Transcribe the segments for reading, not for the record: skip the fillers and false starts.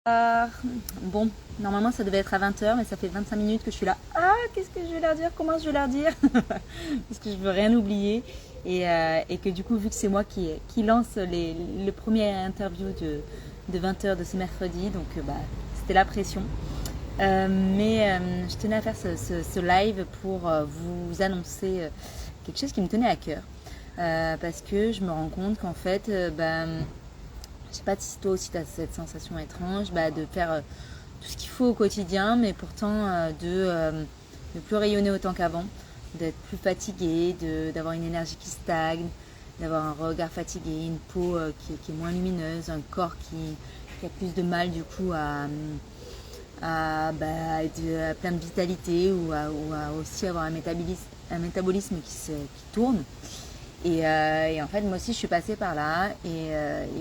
Ah, bon, normalement ça devait être à 20h, mais ça fait 25 minutes que je suis là. Ah, qu'est-ce que je vais leur dire? Comment je vais leur dire? Parce que je veux rien oublier. Et que du coup, vu que c'est moi qui lance le premier interview de 20h de ce mercredi, donc c'était la pression. Mais je tenais à faire ce live pour vous annoncer quelque chose qui me tenait à cœur. Parce que je me rends compte qu'en fait, je sais pas si toi aussi tu as cette sensation étrange de faire tout ce qu'il faut au quotidien, mais pourtant de ne plus rayonner autant qu'avant, d'être plus fatigué, d'avoir une énergie qui stagne, d'avoir un regard fatigué, une peau qui est moins lumineuse, un corps qui a plus de mal du coup à être à plein de vitalité ou à aussi avoir un métabolisme qui tourne. Et en fait, moi aussi, je suis passée par là. Et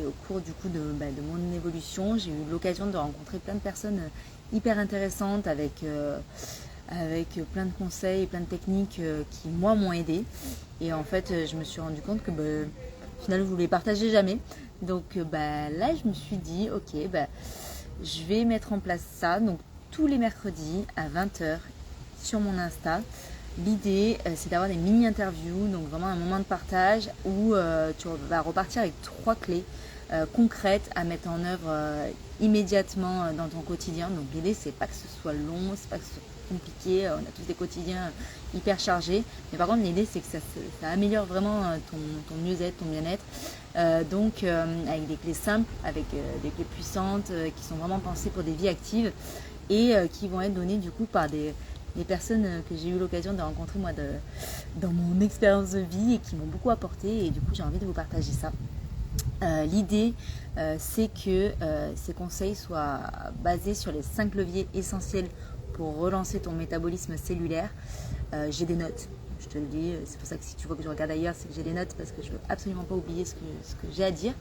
au cours du coup de mon évolution, j'ai eu l'occasion de rencontrer plein de personnes hyper intéressantes avec plein de conseils et plein de techniques qui, moi, m'ont aidée. Et en fait, je me suis rendu compte que au final, je ne voulais partager jamais. Donc là, je me suis dit, ok, je vais mettre en place ça. Donc tous les mercredis à 20h sur mon Insta. L'idée, c'est d'avoir des mini-interviews, donc vraiment un moment de partage où tu vas repartir avec 3 clés concrètes à mettre en œuvre immédiatement dans ton quotidien. Donc l'idée, c'est pas que ce soit long, c'est pas que ce soit compliqué, on a tous des quotidiens hyper chargés. Mais par contre, l'idée, c'est que ça améliore vraiment ton mieux-être, ton bien-être. Avec des clés simples, avec des clés puissantes qui sont vraiment pensées pour des vies actives et qui vont être données du coup par des personnes que j'ai eu l'occasion de rencontrer moi dans mon expérience de vie et qui m'ont beaucoup apporté, et du coup j'ai envie de vous partager ça. L'idée, c'est que ces conseils soient basés sur les 5 leviers essentiels pour relancer ton métabolisme cellulaire. J'ai des notes, je te le dis, c'est pour ça que si tu vois que je regarde ailleurs, c'est que j'ai des notes parce que je veux absolument pas oublier ce que j'ai à dire.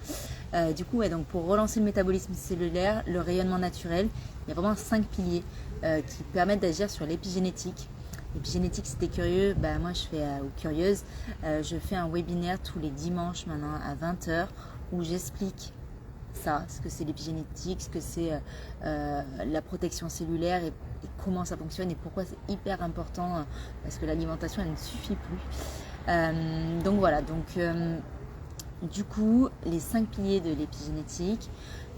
Du coup, donc pour relancer le métabolisme cellulaire, le rayonnement naturel, il y a vraiment 5 piliers qui permettent d'agir sur l'épigénétique. L'épigénétique, si t'es curieux, moi je fais, ou curieuse, je fais un webinaire tous les dimanches maintenant à 20h où j'explique ça, ce que c'est l'épigénétique, ce que c'est la protection cellulaire et comment ça fonctionne et pourquoi c'est hyper important parce que l'alimentation elle ne suffit plus. Donc voilà, du coup les 5 piliers de l'épigénétique,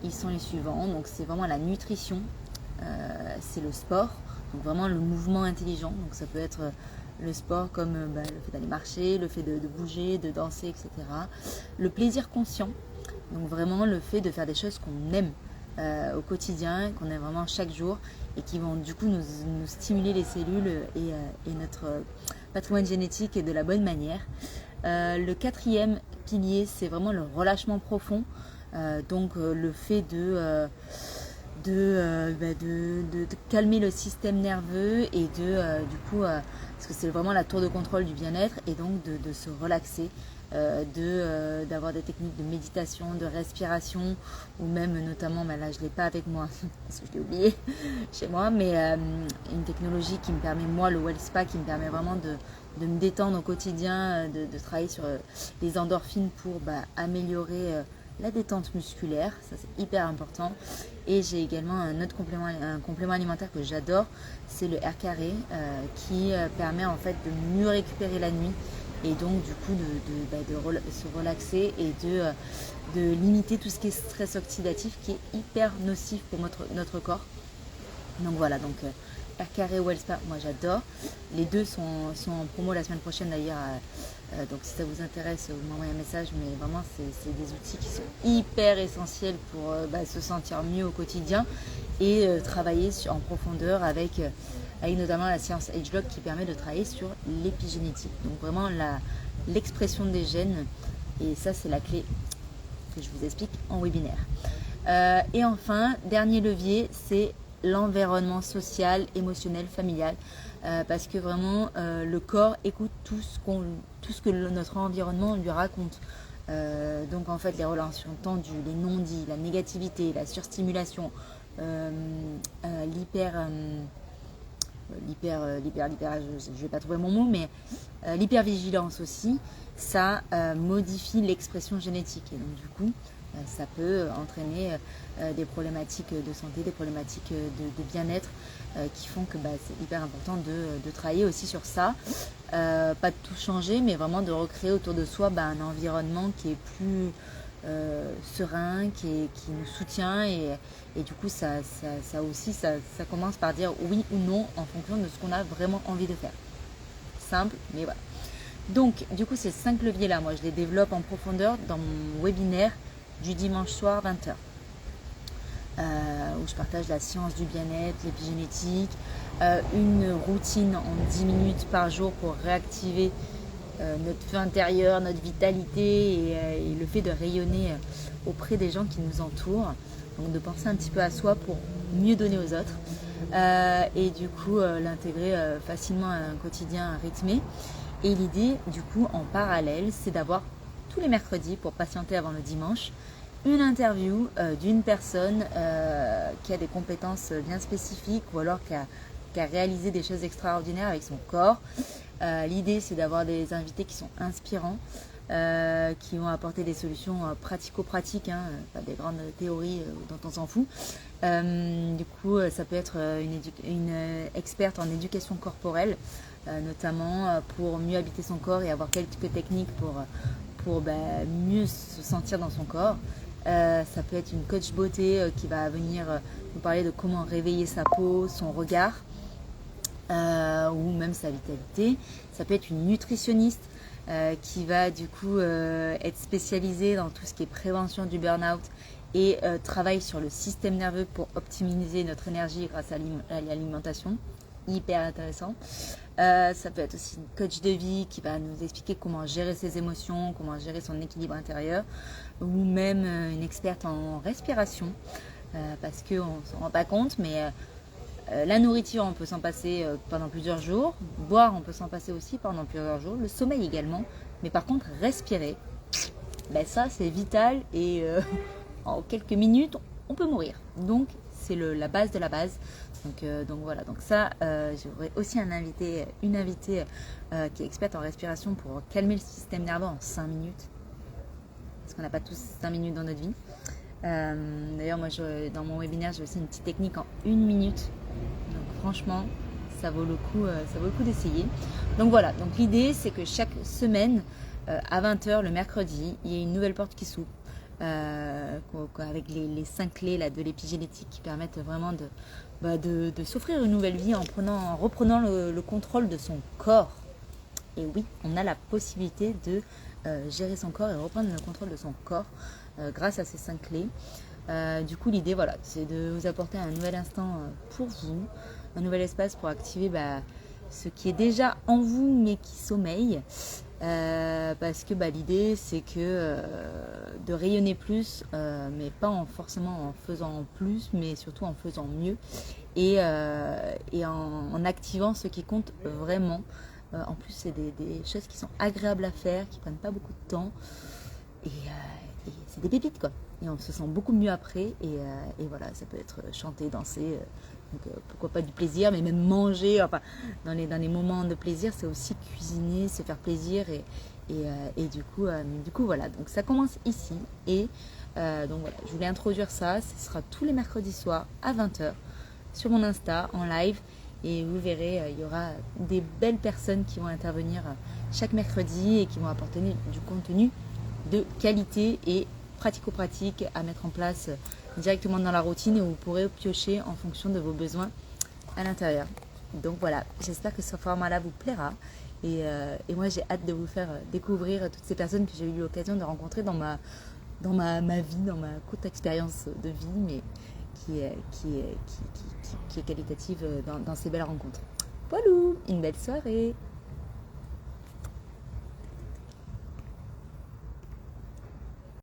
ils sont les suivants. Donc c'est vraiment la nutrition, c'est le sport, donc vraiment le mouvement intelligent. Donc ça peut être le sport comme le fait d'aller marcher, le fait de bouger, de danser, etc. Le plaisir conscient, donc vraiment le fait de faire des choses qu'on aime au quotidien, qu'on aime vraiment chaque jour et qui vont du coup nous stimuler les cellules et notre patrimoine génétique de la bonne manière. Le quatrième pilier, c'est vraiment le relâchement profond, le fait de calmer le système nerveux et parce que c'est vraiment la tour de contrôle du bien-être, et donc de se relaxer, d'avoir des techniques de méditation, de respiration, ou même notamment, là je ne l'ai pas avec moi parce que je l'ai oublié chez moi, mais une technologie qui me permet, moi le WellSpa, qui me permet vraiment de me détendre au quotidien, de travailler sur les endorphines pour améliorer la détente musculaire, ça c'est hyper important. Et j'ai également un autre complément alimentaire que j'adore, c'est le air carré qui permet en fait de mieux récupérer la nuit et donc du coup de se relaxer et de limiter tout ce qui est stress oxydatif qui est hyper nocif pour notre corps. Donc voilà, Air Carré ou Wellspa, moi j'adore. Les deux sont en promo la semaine prochaine d'ailleurs. Donc si ça vous intéresse, vous m'envoyez un message. Mais vraiment, c'est des outils qui sont hyper essentiels pour se sentir mieux au quotidien et travailler en profondeur avec notamment la science AgeLock qui permet de travailler sur l'épigénétique. Donc vraiment l'expression des gènes. Et ça, c'est la clé que je vous explique en webinaire. Et enfin, dernier levier, c'est l'environnement social, émotionnel, familial, parce que vraiment le corps écoute tout ce que notre environnement lui raconte. Donc en fait les relations tendues, les non-dits, la négativité, la surstimulation, je vais pas trouver mon mot, mais l'hypervigilance aussi, ça modifie l'expression génétique. Et donc du coup, ça peut entraîner des problématiques de santé, des problématiques de bien-être qui font que c'est hyper important de travailler aussi sur ça. Pas de tout changer, mais vraiment de recréer autour de soi un environnement qui est plus serein, qui nous soutient et du coup ça aussi ça commence par dire oui ou non en fonction de ce qu'on a vraiment envie de faire. Simple, mais voilà. Donc du coup ces 5 leviers là, moi je les développe en profondeur dans mon webinaire du dimanche soir 20h. Où je partage la science du bien-être, l'épigénétique, une routine en 10 minutes par jour pour réactiver notre feu intérieur, notre vitalité et le fait de rayonner auprès des gens qui nous entourent. Donc de penser un petit peu à soi pour mieux donner aux autres et du coup l'intégrer facilement à un quotidien rythmé. Et l'idée du coup en parallèle, c'est d'avoir tous les mercredis pour patienter avant le dimanche une interview d'une personne qui a des compétences bien spécifiques ou alors qui a réalisé des choses extraordinaires avec son corps. L'idée, c'est d'avoir des invités qui sont inspirants, qui vont apporter des solutions pratico-pratiques, pas des grandes théories dont on s'en fout. Du coup, ça peut être une experte en éducation corporelle, notamment pour mieux habiter son corps et avoir quelques techniques pour mieux se sentir dans son corps. Ça peut être une coach beauté qui va venir nous parler de comment réveiller sa peau, son regard, ou même sa vitalité. Ça peut être une nutritionniste qui va du coup être spécialisée dans tout ce qui est prévention du burn-out et travaille sur le système nerveux pour optimiser notre énergie grâce à l'alimentation. Hyper intéressant. Ça peut être aussi une coach de vie qui va nous expliquer comment gérer ses émotions, comment gérer son équilibre intérieur, ou même une experte en respiration, parce qu'on ne s'en rend pas compte, mais la nourriture, on peut s'en passer pendant plusieurs jours, boire, on peut s'en passer aussi pendant plusieurs jours, le sommeil également, mais par contre, respirer, ça c'est vital et en quelques minutes, on peut mourir. Donc, c'est la base de la base. Donc voilà, donc ça, j'aurai aussi une invitée qui est experte en respiration pour calmer le système nerveux en 5 minutes. Parce qu'on n'a pas tous 5 minutes dans notre vie. D'ailleurs, moi, dans mon webinaire, j'ai aussi une petite technique en 1 minute. Donc franchement, ça vaut le coup d'essayer. Donc voilà, donc l'idée, c'est que chaque semaine, à 20h le mercredi, il y a une nouvelle porte qui s'ouvre. Avec les 5 clés là, de l'épigénétique qui permettent vraiment de s'offrir une nouvelle vie en reprenant le contrôle de son corps. Et oui, on a la possibilité de gérer son corps et reprendre le contrôle de son corps grâce à ces 5 clés. Du coup, l'idée, voilà, c'est de vous apporter un nouvel instant pour vous, un nouvel espace pour activer ce qui est déjà en vous mais qui sommeille. Parce que l'idée c'est que de rayonner plus, mais pas forcément en faisant plus, mais surtout en faisant mieux et en activant ce qui compte vraiment. En plus, c'est des choses qui sont agréables à faire, qui prennent pas beaucoup de temps et c'est des pépites quoi. Et on se sent beaucoup mieux après et voilà, ça peut être chanter, danser. Donc pourquoi pas du plaisir, mais même manger, enfin dans les moments de plaisir, c'est aussi cuisiner, se faire plaisir et du coup voilà, donc ça commence ici et donc voilà, je voulais introduire ça, ce sera tous les mercredis soirs à 20h sur mon Insta en live et vous verrez, il y aura des belles personnes qui vont intervenir chaque mercredi et qui vont apporter du contenu de qualité et pratico-pratique à mettre en place directement dans la routine et où vous pourrez piocher en fonction de vos besoins à l'intérieur. Donc voilà, j'espère que ce format-là vous plaira et moi j'ai hâte de vous faire découvrir toutes ces personnes que j'ai eu l'occasion de rencontrer dans ma vie, dans ma courte expérience de vie, mais qui est qualitative dans ces belles rencontres. Voilà, une belle soirée.